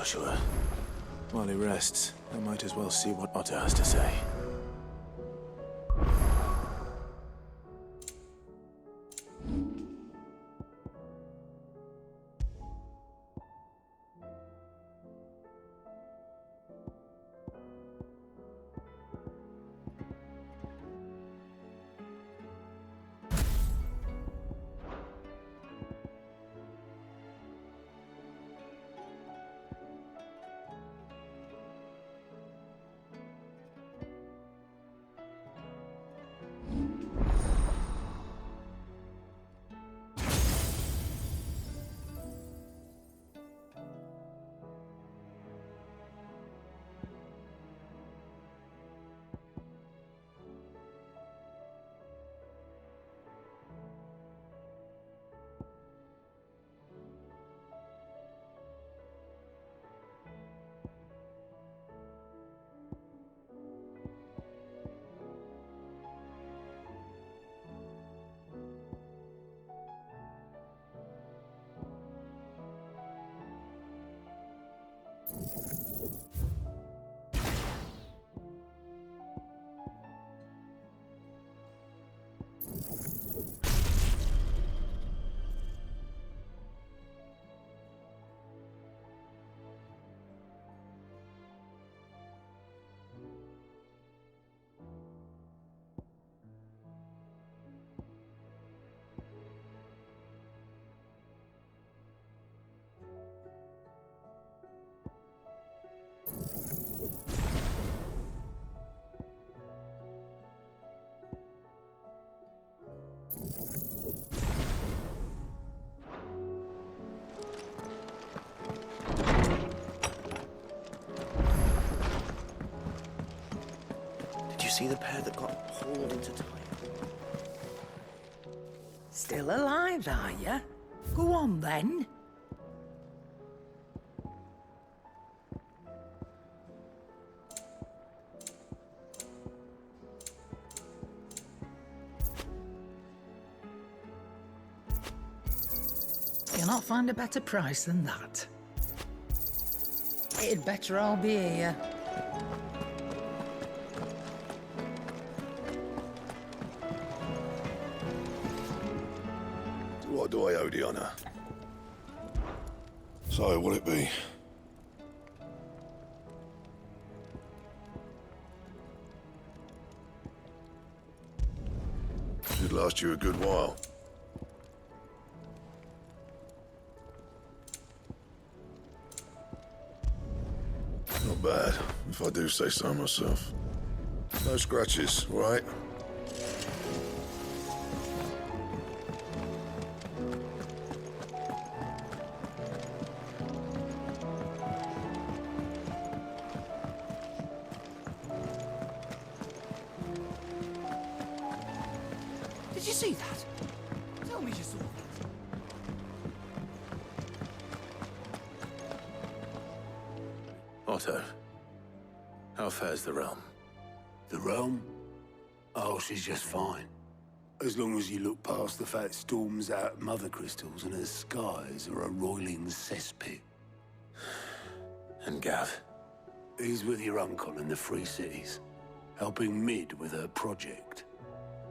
Joshua. While he rests, I might as well see what Otto has to say. See the pair that got hauled into time? Still alive, are you? Go on, then. You'll not find a better price than that. It'd better all be here. What do I owe the honour? So, what'll it be? Should last you a good while. Not bad, if I do say so myself. No scratches, right? Did you see that? Tell me you saw that. Otto, how fares the realm? The realm? Oh, she's just fine. As long as you look past the fat storms out mother crystals and her skies are a roiling cesspit. And Gav? He's with your uncle in the Free Cities, helping Mid with her project.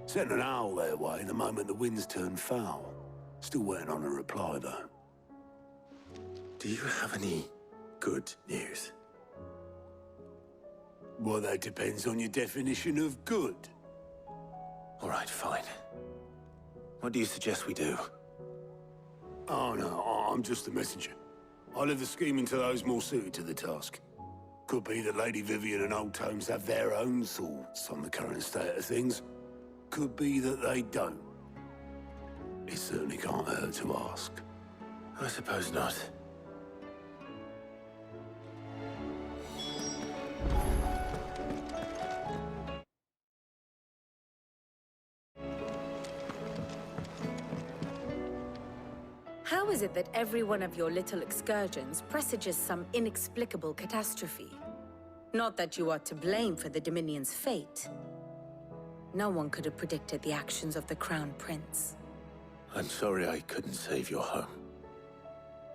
Sent an owl their way the moment the winds turned foul. Still waiting on a reply, though. Do you have any good news? Well, that depends on your definition of good. All right, fine. What do you suggest we do? Oh, no, I'm just a messenger. I leave the scheming to those more suited to the task. Could be that Lady Vivian and Old Tomes have their own thoughts on the current state of things. Could be that they don't. It certainly can't hurt to ask. I suppose not. How is it that every one of your little excursions presages some inexplicable catastrophe? Not that you are to blame for the Dominion's fate. No one could have predicted the actions of the Crown Prince. I'm sorry I couldn't save your home.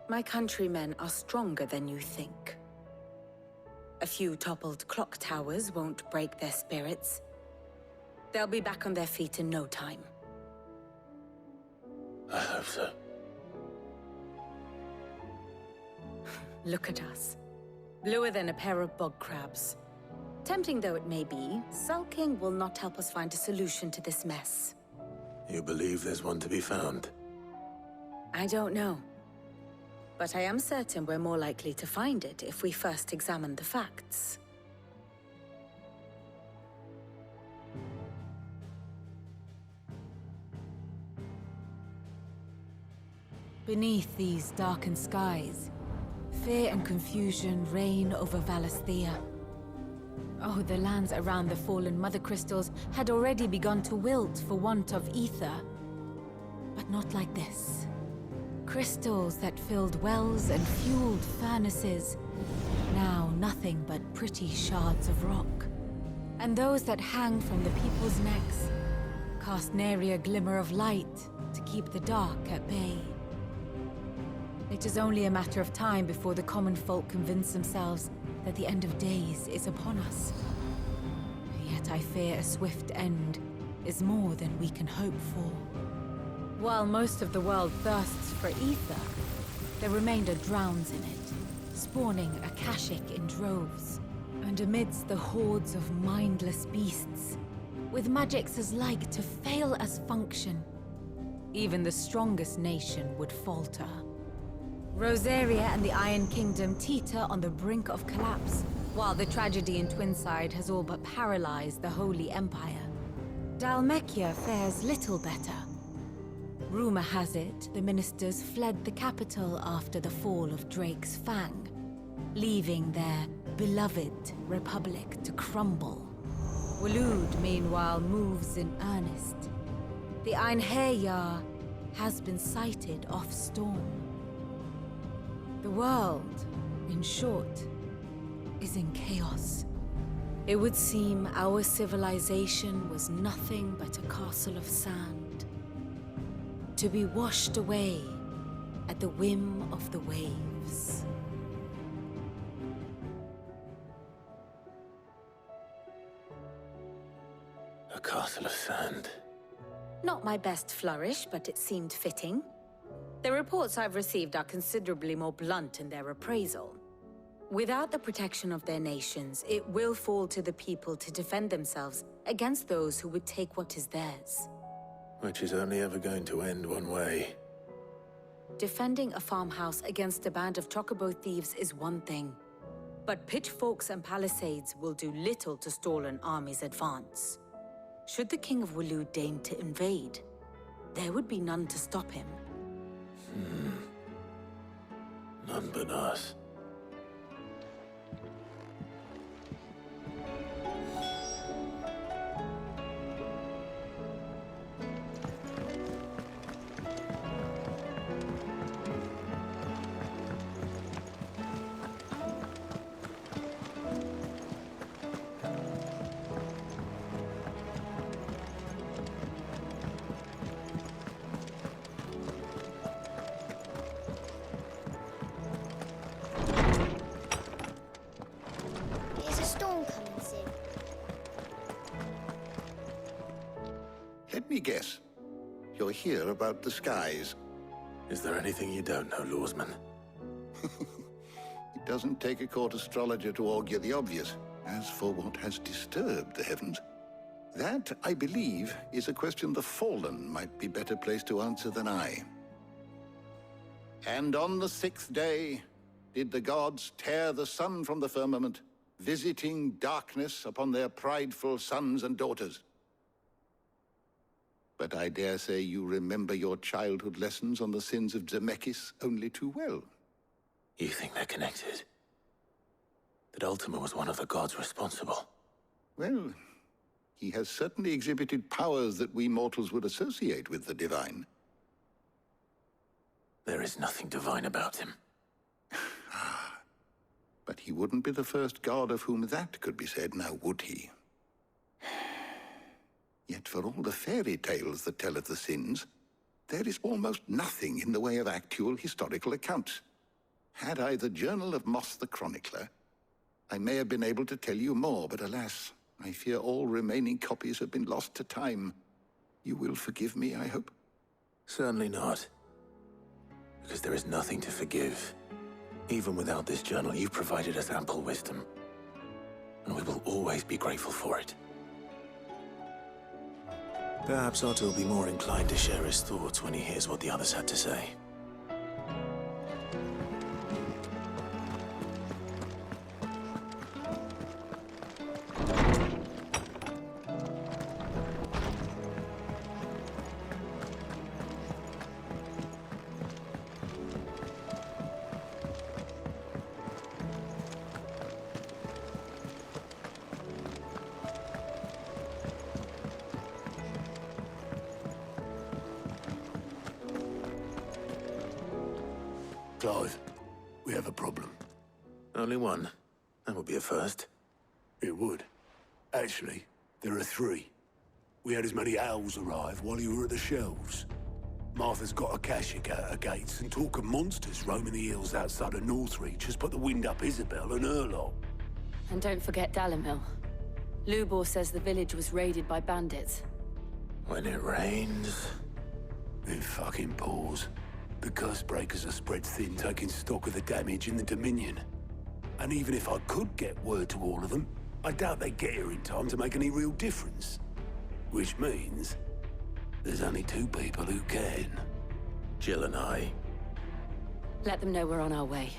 My countrymen are stronger than you think. A few toppled clock towers won't break their spirits. They'll be back on their feet in no time. I hope so. Look at us. Bluer than a pair of bog crabs. Tempting though it may be, sulking will not help us find a solution to this mess. You believe there's one to be found? I don't know. But I am certain we're more likely to find it if we first examine the facts. Beneath these darkened skies, fear and confusion reign over Valisthea. Oh, the lands around the fallen Mother Crystals had already begun to wilt for want of ether. But not like this. Crystals that filled wells and fueled furnaces, now nothing but pretty shards of rock. And those that hang from the people's necks cast nary a glimmer of light to keep the dark at bay. It is only a matter of time before the common folk convince themselves that the end of days is upon us. Yet I fear a swift end is more than we can hope for. While most of the world thirsts for ether, the remainder drowns in it, spawning Akashic in droves. And amidst the hordes of mindless beasts, with magics as like to fail as function, even the strongest nation would falter. Rosaria and the Iron Kingdom teeter on the brink of collapse, while the tragedy in Twinside has all but paralyzed the Holy Empire. Dhalmekia fares little better. Rumor has it the ministers fled the capital after the fall of Drake's Fang, leaving their beloved republic to crumble. Waloed, meanwhile, moves in earnest. The Einherjar has been sighted off-storm. The world, in short, is in chaos. It would seem our civilization was nothing but a castle of sand, to be washed away at the whim of the waves. A castle of sand. Not my best flourish, but it seemed fitting. The reports I've received are considerably more blunt in their appraisal. Without the protection of their nations, it will fall to the people to defend themselves against those who would take what is theirs. Which is only ever going to end one way. Defending a farmhouse against a band of chocobo thieves is one thing, but pitchforks and palisades will do little to stall an army's advance. Should the King of Waloed deign to invade, there would be none to stop him. None but us. Is a storm coming soon? Let me guess. You're here about the skies. Is there anything you don't know, Lawsman? It doesn't take a court astrologer to augur the obvious. As for what has disturbed the heavens, that, I believe, is a question the Fallen might be better placed to answer than I. And on the 6th day did the gods tear the sun from the firmament, visiting darkness upon their prideful sons and daughters. But I dare say you remember your childhood lessons on the sins of Zemeckis only too well. You think they're connected? That Ultima was one of the gods responsible? Well, he has certainly exhibited powers that we mortals would associate with the divine. There is nothing divine about him. But he wouldn't be the first god of whom that could be said, now would he? Yet for all the fairy tales that tell of the sins, there is almost nothing in the way of actual historical accounts. Had I the Journal of Moss the Chronicler, I may have been able to tell you more, but alas, I fear all remaining copies have been lost to time. You will forgive me, I hope? Certainly not. Because there is nothing to forgive. Even without this journal, you've provided us ample wisdom. And we will always be grateful for it. Perhaps Otto will be more inclined to share his thoughts when he hears what the others had to say. Clive, we have a problem. Only one. That would be a first. It would. Actually, there are three. We had as many owls arrive while you were at the shelves. Martha's got a Kashik at her gates, and talk of monsters roaming the hills outside of Northreach has put the wind up Isabel and her lot. And don't forget Dalimil. Lubor says the village was raided by bandits. When it rains... It fucking pours. The curse breakers are spread thin, taking stock of the damage in the Dominion. And even if I could get word to all of them, I doubt they get here in time to make any real difference. Which means there's only two people who can. Jill and I. Let them know we're on our way.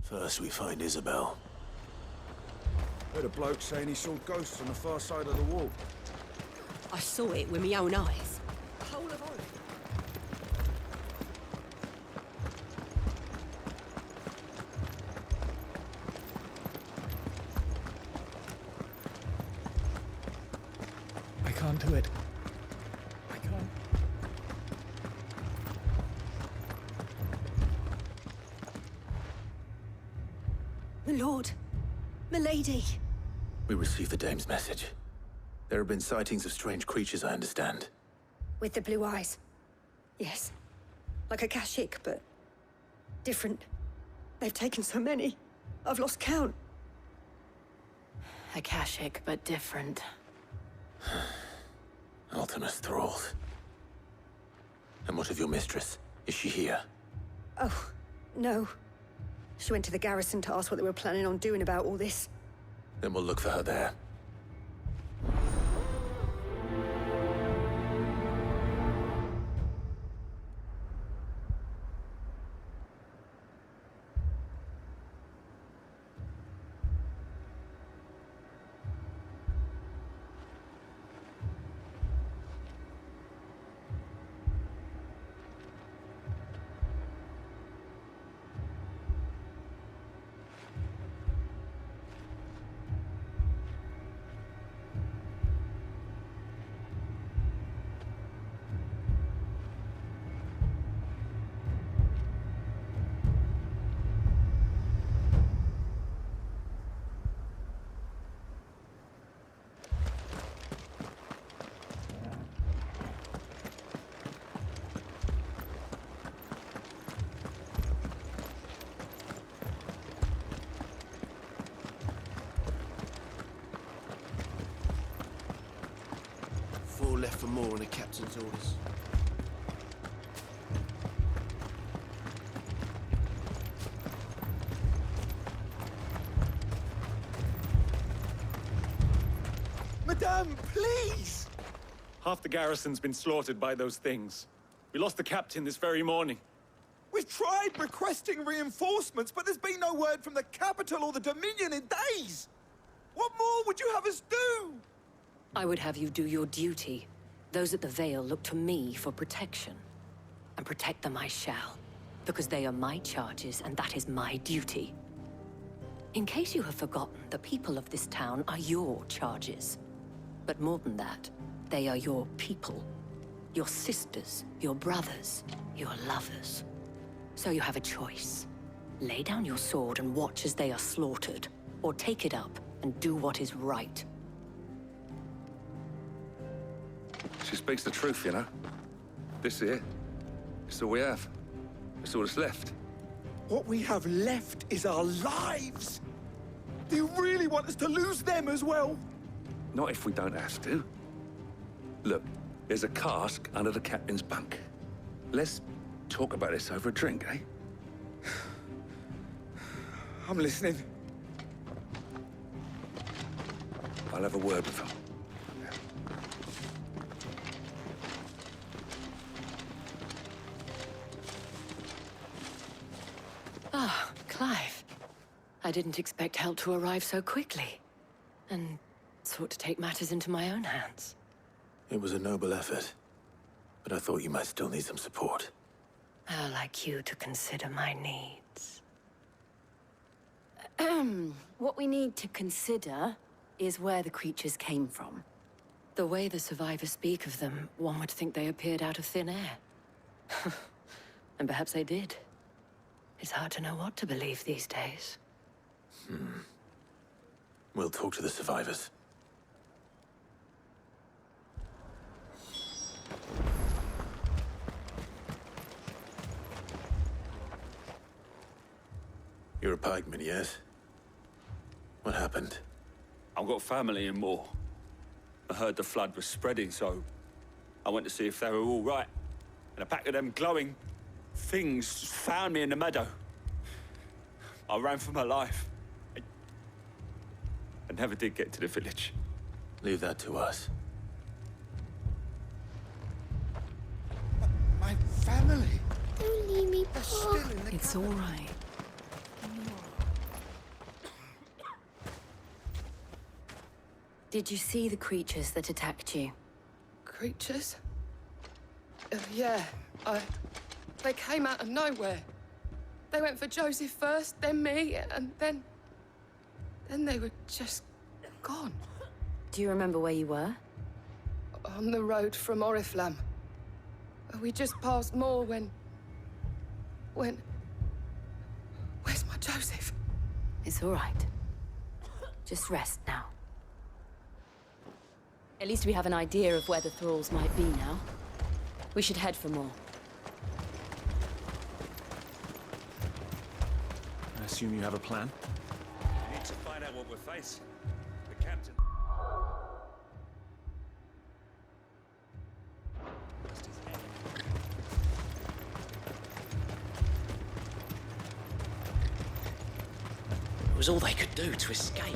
First we find Isabel. Heard a bloke saying he saw ghosts on the far side of the wall. I saw it with my own eyes. The whole of Oregon. I can't do it. I can't. My lord. My lady. We received the dame's message. There have been sightings of strange creatures, I understand. With the blue eyes. Yes. Like a Kashik, but different. They've taken so many. I've lost count. Akashic, but different. Ultima's thralls. And what of your mistress? Is she here? Oh, no. She went to the garrison to ask what they were planning on doing about all this. Then we'll look for her there. Four left for more on the captain's orders. Madame, please! Half the garrison's been slaughtered by those things. We lost the captain this very morning. We've tried requesting reinforcements, but there's been no word from the capital or the Dominion in days! What more would you have us do? I would have you do your duty. Those at the Vale look to me for protection. And protect them I shall. Because they are my charges, and that is my duty. In case you have forgotten, the people of this town are your charges. But more than that, they are your people. Your sisters, your brothers, your lovers. So you have a choice. Lay down your sword and watch as they are slaughtered, or take it up and do what is right. She speaks the truth, you know. This here, it's all we have. It's all that's left. What we have left is our lives! Do you really want us to lose them as well? Not if we don't have to. Look, there's a cask under the captain's bunk. Let's talk about this over a drink, eh? I'm listening. I'll have a word with him. Ah, Clive. I didn't expect help to arrive so quickly. And sought to take matters into my own hands. It was a noble effort, but I thought you might still need some support. How like you to consider my needs. What we need to consider is where the creatures came from. The way the survivors speak of them, one would think they appeared out of thin air. And perhaps they did. It's hard to know what to believe these days. We'll talk to the survivors. You're a pikeman, yes? What happened? I've got family in Moor. I heard the flood was spreading, so I went to see if they were all right. And a pack of them glowing things found me in the meadow. I ran for my life. I never did get to the village. Leave that to us. My family! Don't leave me, Paul. It's all right. Did you see the creatures that attacked you? Creatures? Yeah, they came out of nowhere. They went for Joseph first, then me, and then they were just gone. Do you remember where you were? On the road from Oriflamme. We just passed Moor when... Where's my Joseph? It's all right. Just rest now. At least we have an idea of where the thralls might be now. We should head for more. I assume you have a plan? We need to find out what we're facing. The captain... It was all they could do to escape.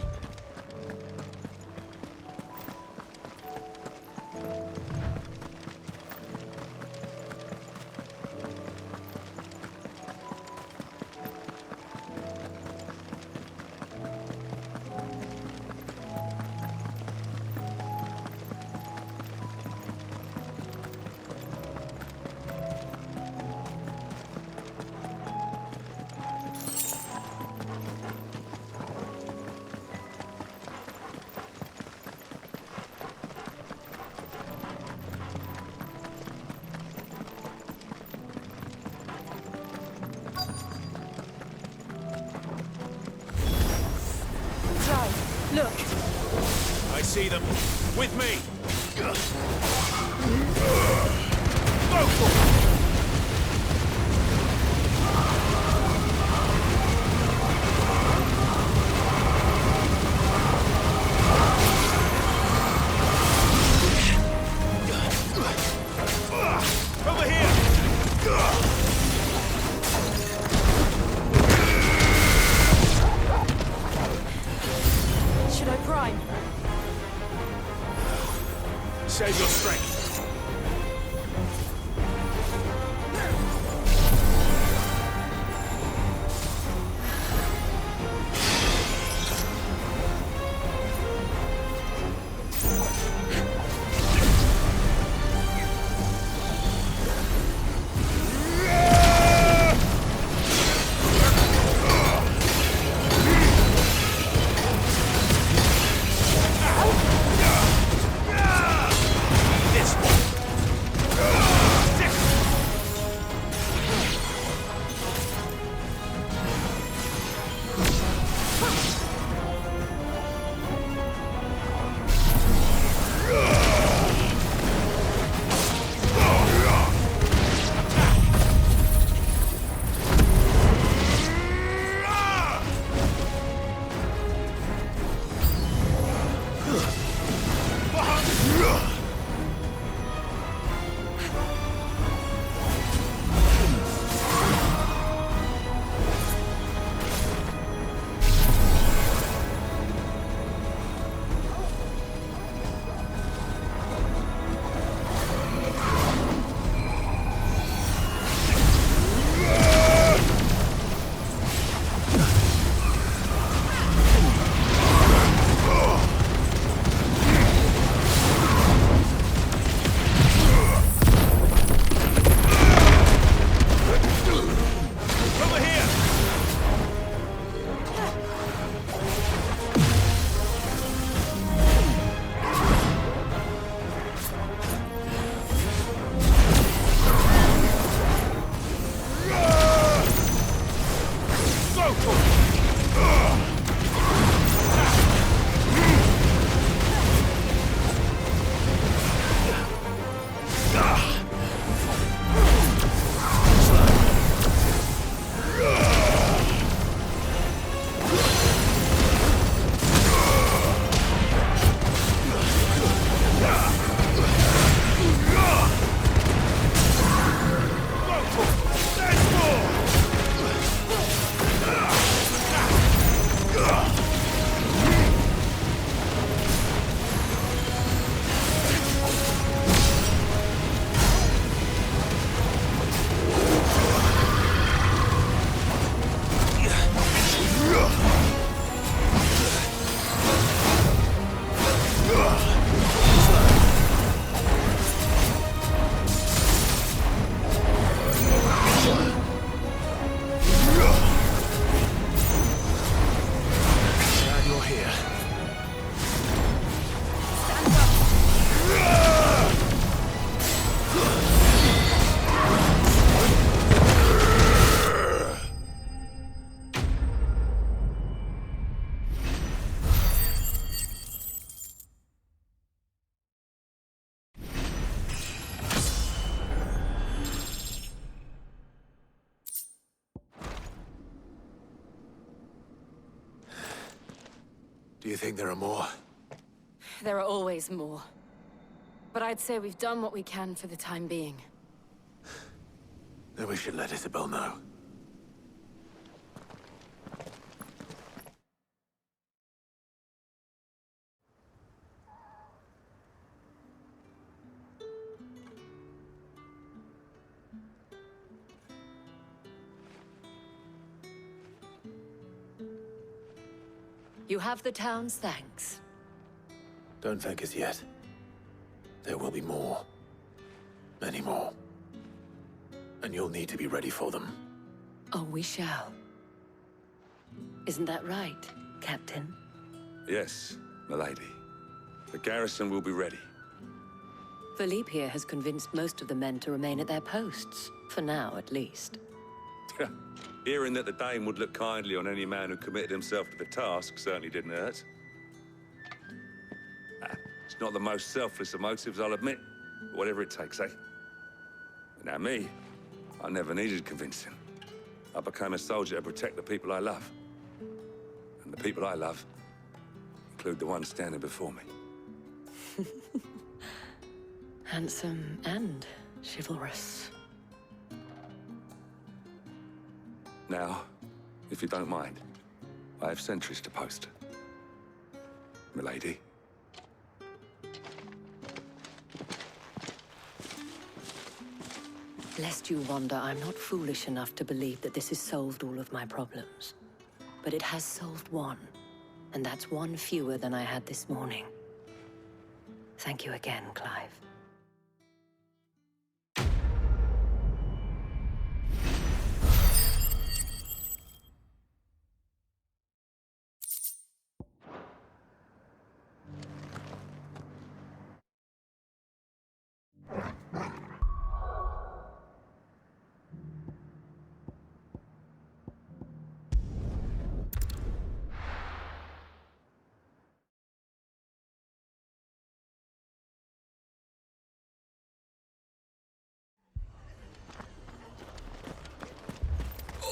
Look! I see them. With me! Go Over here! Should I prime? Save your strength. Do you think there are more? There are always more. But I'd say we've done what we can for the time being. Then we should let Isabel know. You have the town's thanks. Don't thank us yet. There will be more. Many more. And you'll need to be ready for them. Oh, we shall. Isn't that right, Captain? Yes, milady. The garrison will be ready. Philippe here has convinced most of the men to remain at their posts. For now, at least. Hearing that the Dane would look kindly on any man who committed himself to the task certainly didn't hurt. It's not the most selfless of motives, I'll admit. But whatever it takes, eh? Now me, I never needed convincing. I became a soldier to protect the people I love. And the people I love include the one standing before me. Handsome and chivalrous. Now, if you don't mind, I have sentries to post. Milady. Lest you wonder, I'm not foolish enough to believe that this has solved all of my problems. But it has solved one, and that's one fewer than I had this morning. Thank you again, Clive.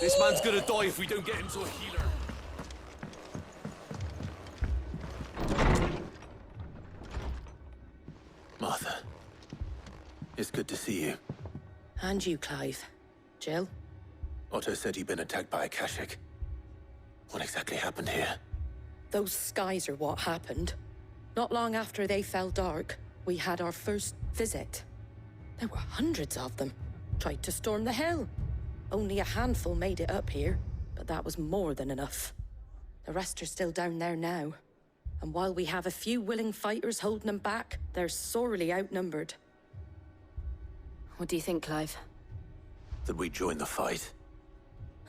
This man's gonna die if we don't get him to a healer. Martha, it's good to see you. And you, Clive. Jill? Otto said you'd been attacked by a Kashik. What exactly happened here? Those skies are what happened. Not long after they fell dark, we had our first visit. There were hundreds of them. Tried to storm the hill. Only a handful made it up here, but that was more than enough. The rest are still down there now. And while we have a few willing fighters holding them back, they're sorely outnumbered. What do you think, Clive? That we join the fight?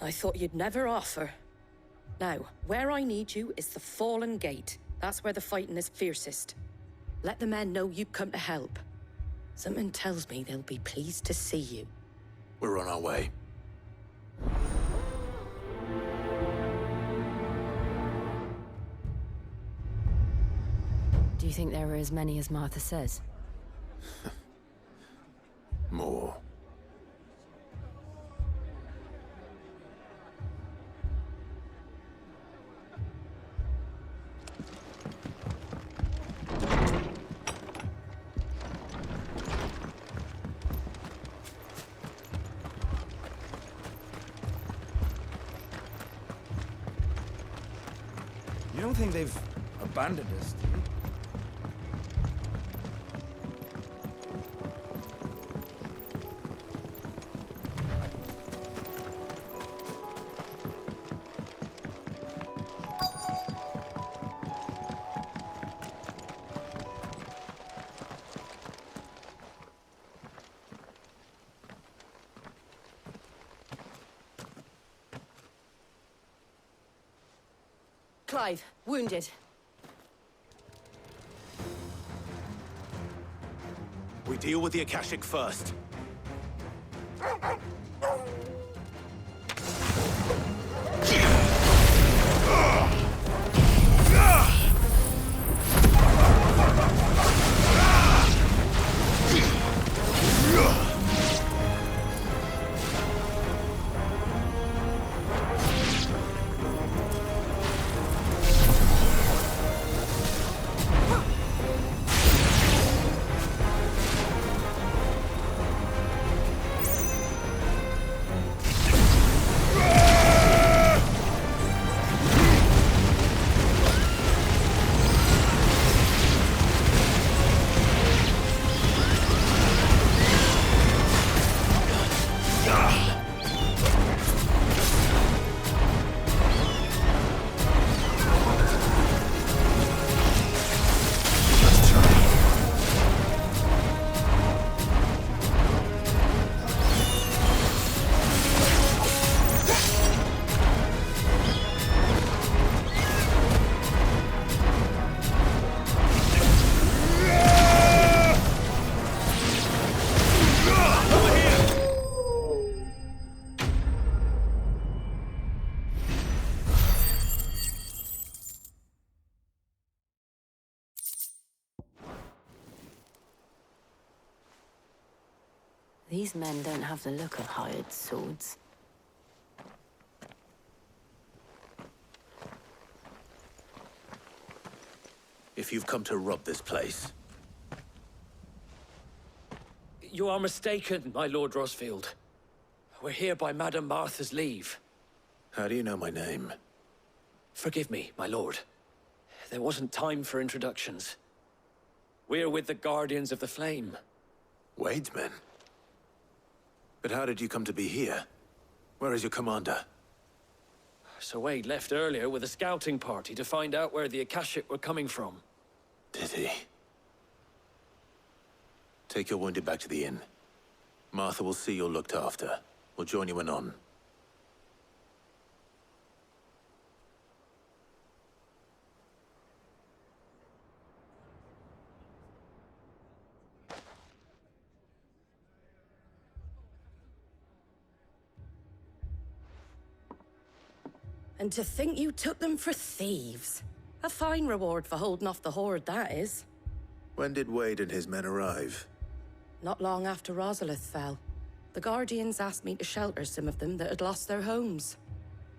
I thought you'd never offer. Now, where I need you is the Fallen Gate. That's where the fighting is fiercest. Let the men know you've come to help. Something tells me they'll be pleased to see you. We're on our way. Do you think there are as many as Martha says? More. You don't think they've abandoned us, do you? Clive, wounded. We deal with the Akashic first. These men don't have the look of hired swords. If you've come to rob this place... You are mistaken, my Lord Rosfield. We're here by Madame Martha's leave. How do you know my name? Forgive me, my lord. There wasn't time for introductions. We're with the Guardians of the Flame. Wade's men? But how did you come to be here? Where is your commander? So Wade left earlier with a scouting party to find out where the Akashic were coming from. Did he? Take your wounded back to the inn. Martha will see you're looked after. We'll join you anon. And to think you took them for thieves. A fine reward for holding off the horde, that is. When did Wade and his men arrive? Not long after Rosalith fell. The Guardians asked me to shelter some of them that had lost their homes.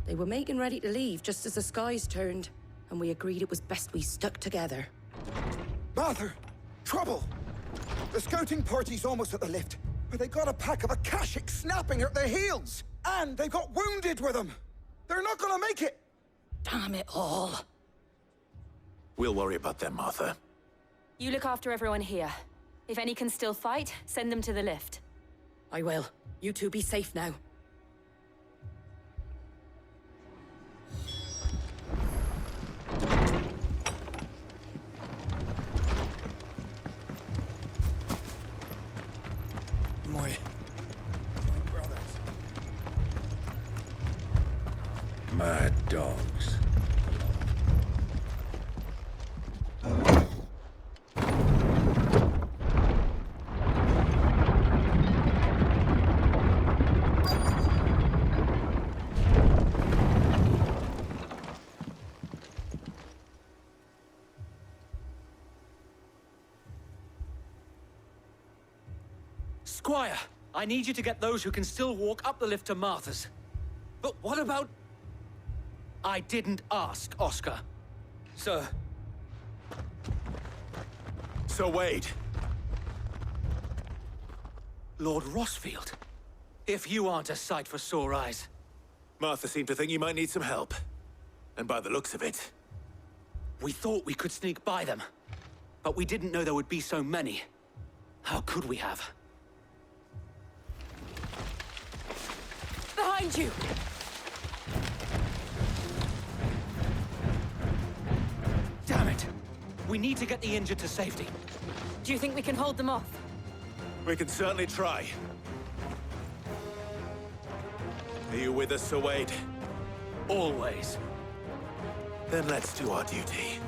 They were making ready to leave just as the skies turned, and we agreed it was best we stuck together. Martha! Trouble! The scouting party's almost at the lift, but they got a pack of Akashic snapping at their heels! And they've got wounded with them! They're not gonna make it! Damn it all. We'll worry about them, Martha. You look after everyone here. If any can still fight, send them to the lift. I will. You two be safe now. My brothers. Mad dogs. Squire, I need you to get those who can still walk up the lift to Martha's. But what about... I didn't ask, Oscar. Sir. Sir Wade. Lord Rossfield. If you aren't a sight for sore eyes. Martha seemed to think you might need some help. And by the looks of it... We thought we could sneak by them. But we didn't know there would be so many. How could we have? Behind you! Damn it! We need to get the injured to safety. Do you think we can hold them off? We can certainly try. Are you with us, Sir Wade? Always. Then let's do our duty.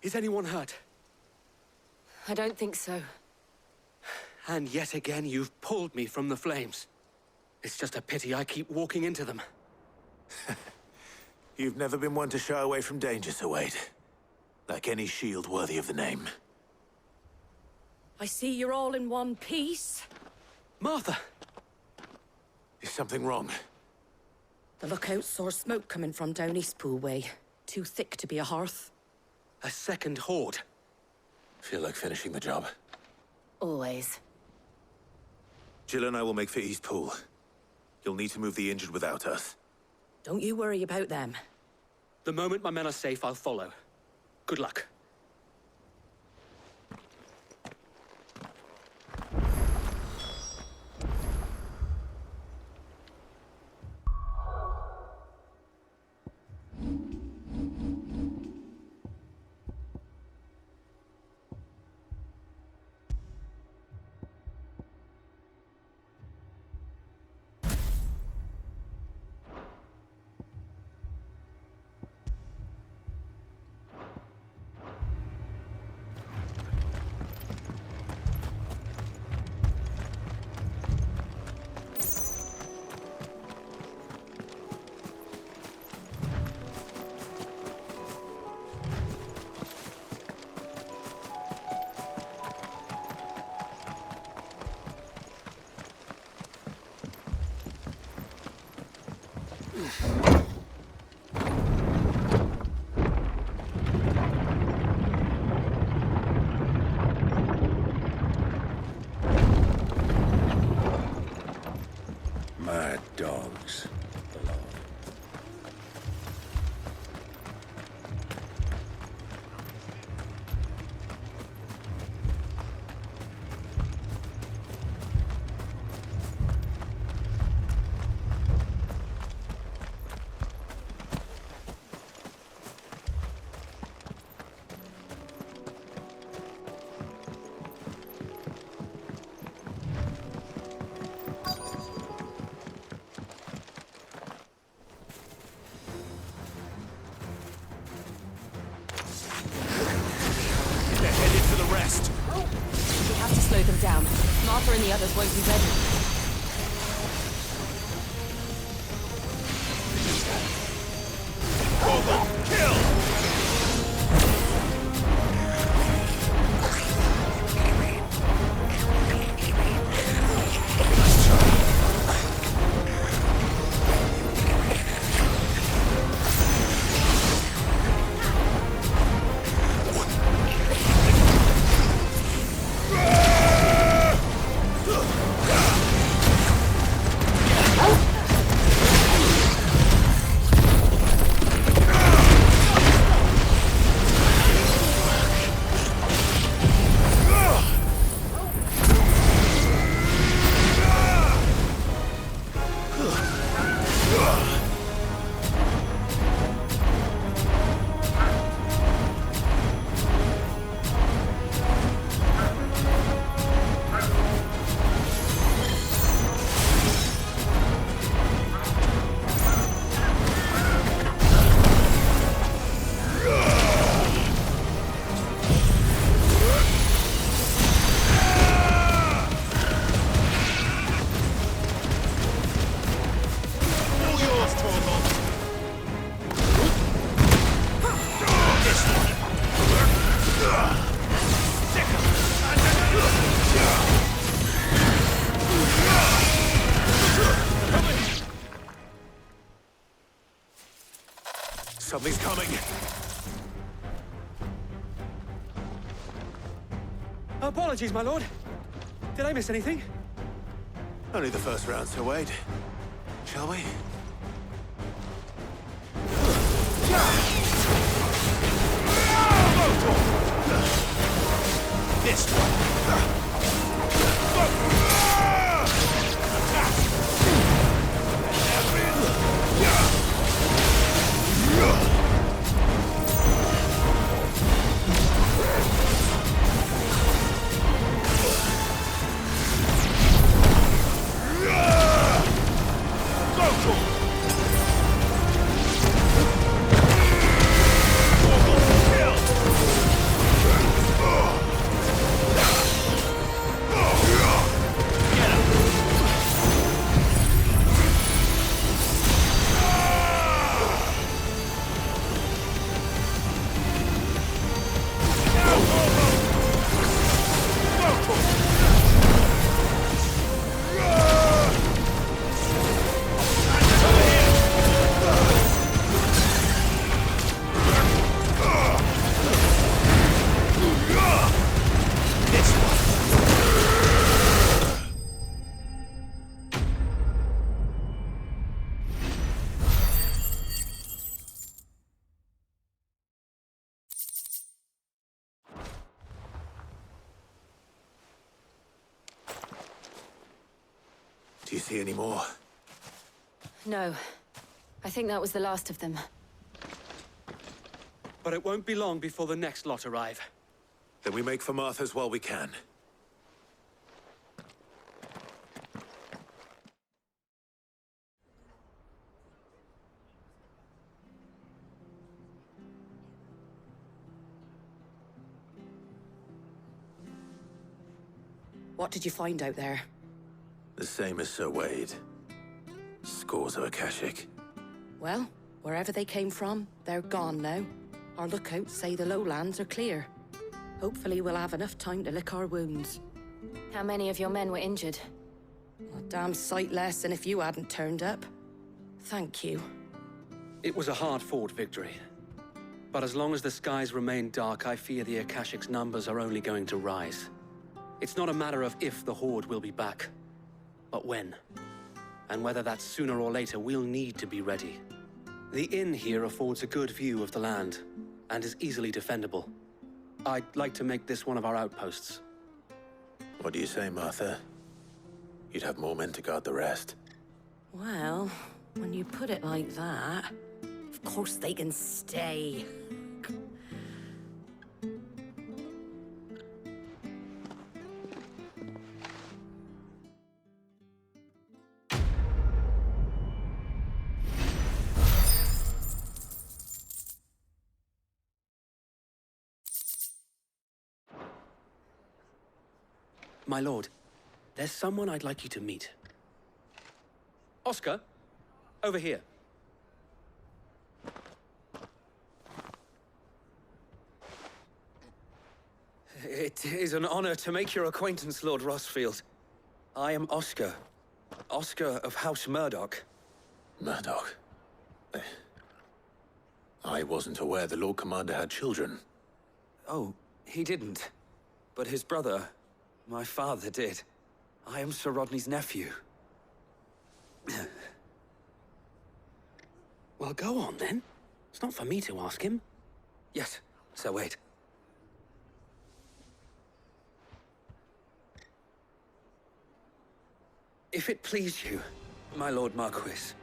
Is anyone hurt? I don't think so. And yet again, you've pulled me from the flames. It's just a pity I keep walking into them. You've never been one to shy away from danger, Sir Wade. Like any shield worthy of the name. I see you're all in one piece. Martha! Is something wrong? The lookout saw smoke coming from down Eastpool way. Too thick to be a hearth. A second horde. Feel like finishing the job? Always. Jill and I will make for Eastpool. You'll need to move the injured without us. Don't you worry about them. The moment my men are safe, I'll follow. Good luck. Mad dogs. We have to slow them down. Martha and the others won't be ready. Something's coming. Apologies, my lord. Did I miss anything? Only the first round, Sir Wade. Shall we? This one. Kill! Do you see any more? No. I think that was the last of them. But it won't be long before the next lot arrive. Then we make for Martha's while we can. What did you find out there? The same as Sir Wade. Scores of Akashic. Well, wherever they came from, they're gone now. Our lookouts say the lowlands are clear. Hopefully we'll have enough time to lick our wounds. How many of your men were injured? A damn sight less than if you hadn't turned up. Thank you. It was a hard-fought victory. But as long as the skies remain dark, I fear the Akashic's numbers are only going to rise. It's not a matter of if the Horde will be back, but when. And whether that's sooner or later, we'll need to be ready. The inn here affords a good view of the land, and is easily defendable. I'd like to make this one of our outposts. What do you say, Martha? You'd have more men to guard the rest. Well, when you put it like that, of course they can stay. My lord, there's someone I'd like you to meet. Oscar, over here. It is an honor to make your acquaintance, Lord Rossfield. I am Oscar. Oscar of House Murdoch. Murdoch? I wasn't aware the Lord Commander had children. Oh, he didn't. But his brother, my father, did. I am Sir Rodney's nephew. Well, go on, then. It's not for me to ask him. Yes, Sir Wade. If it please you, my Lord Marquis,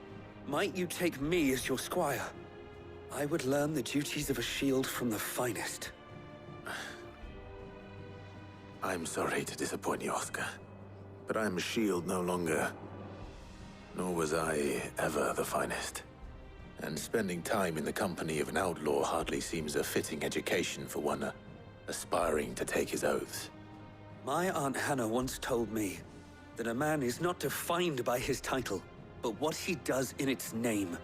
might you take me as your squire? I would learn the duties of a shield from the finest. I'm sorry to disappoint you, Oscar, but I'm a shield no longer. Nor was I ever the finest. And spending time in the company of an outlaw hardly seems a fitting education for one aspiring to take his oaths. My Aunt Hannah once told me that a man is not defined by his title, but what he does in its name.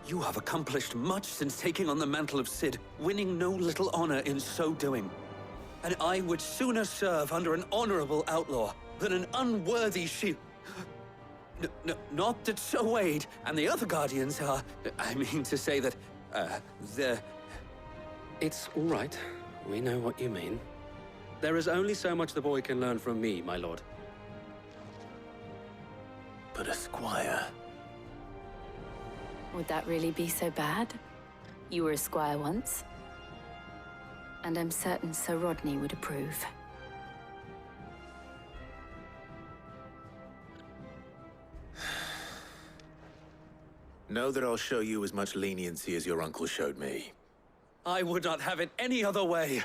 You have accomplished much since taking on the mantle of Cid, winning no little honor in so doing. And I would sooner serve under an honorable outlaw than an unworthy shield. Not that Sir Wade and the other Guardians are... I mean to say that, they're... It's all right. We know what you mean. There is only so much the boy can learn from me, my lord. But a squire... Would that really be so bad? You were a squire once. And I'm certain Sir Rodney would approve. Know that I'll show you as much leniency as your uncle showed me. I would not have it any other way.